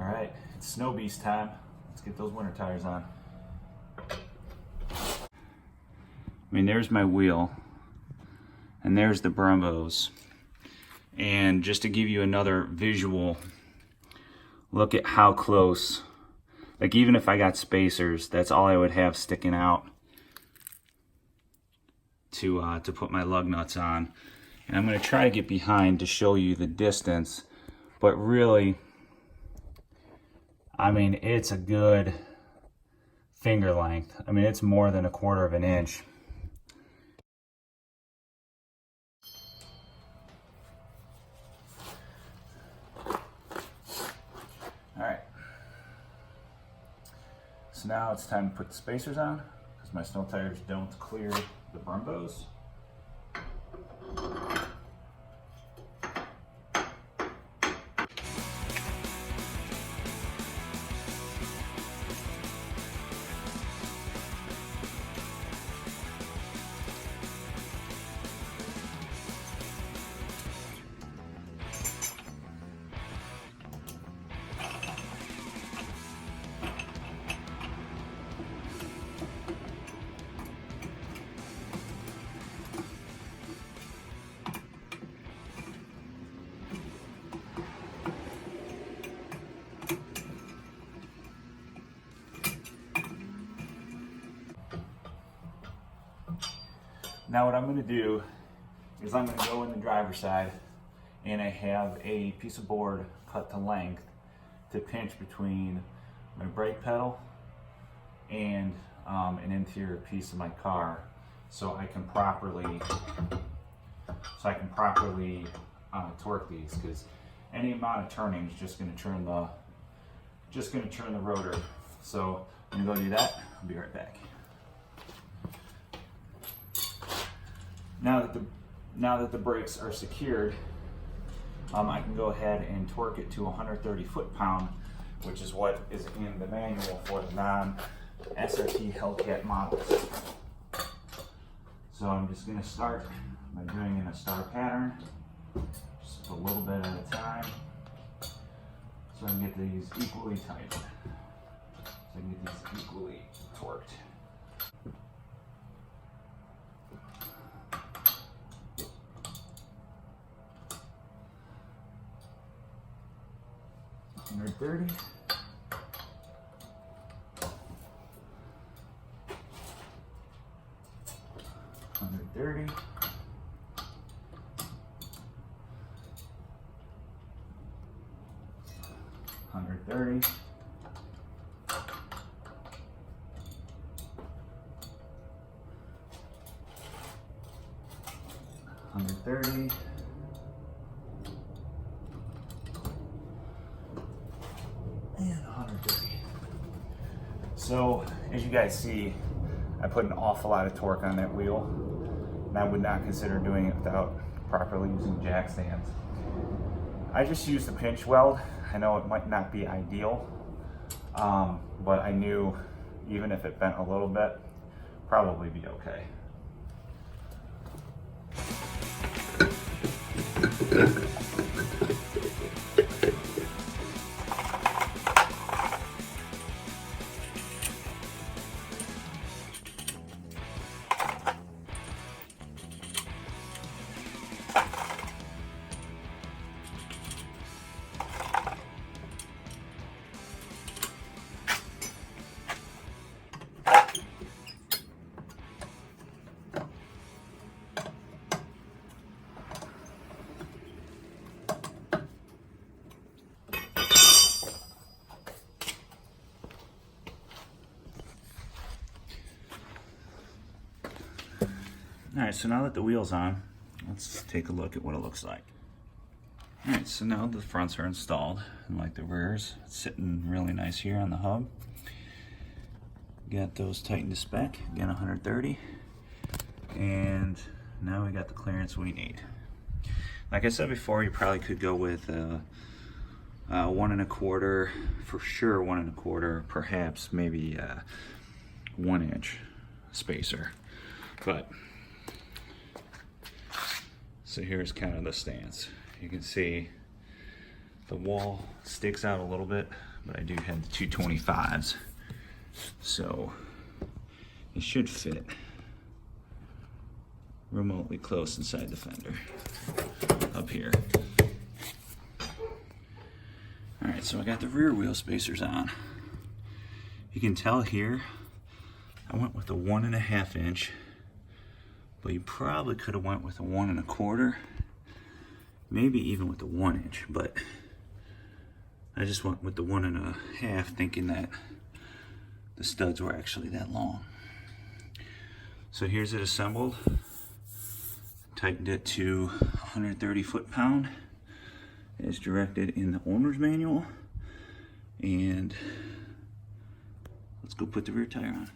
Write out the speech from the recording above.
All right, it's snow beast time. Let's get those winter tires on. I mean, there's my wheel, and there's the brembos. And just to give you another visual, look at how close, like even if I got spacers, that's all I would have sticking out to put my lug nuts on. And I'm going to try to get behind to show you the distance, but really, I mean, it's a good finger length. I mean, it's more than 1/4 of an inch. All right. So now it's time to put the spacers on because my snow tires don't clear the brembos. Now what I'm going to do is I'm going to go in the driver's side, and I have a piece of board cut to length to pinch between my brake pedal and an interior piece of my car, so I can properly torque these, because any amount of turning is just going to turn the rotor. So I'm going to go do that. I'll be right back. Now that the brakes are secured, I can go ahead and torque it to 130 foot-pound, which is what is in the manual for the non-SRT Hellcat models. So I'm just going to start by doing in a star pattern, just a little bit at a time, so I can get these equally tight, so I can get these equally torqued. $130, 130, 130, 130. And 130. So, as you guys see, I put an awful lot of torque on that wheel, and I would not consider doing it without properly using jack stands. I just used a pinch weld. I know it might not be ideal, but I knew even if it bent a little bit, probably be okay. Alright, so now that the wheel's on, let's take a look at what it looks like. Alright, so now the fronts are installed, and like the rears, it's sitting really nice here on the hub. Got those tightened to spec, again 130, and now we got the clearance we need. Like I said before, you probably could go with 1 1/4, for sure 1 1/4, perhaps maybe 1 inch spacer. But so here's kind of the stance. You can see The wall sticks out a little bit, but I do have the 225s, so it should fit remotely close inside the fender up here. All right, so I got the rear wheel spacers on. You can tell here I went with a 1.5 inch, but you probably could have went with a 1 1/4, maybe even with the 1 inch, but I just went with the 1 1/2, thinking that the studs were actually that long. So here's it assembled. Tightened it to 130 foot-pound as directed in the owner's manual. And let's go put the rear tire on.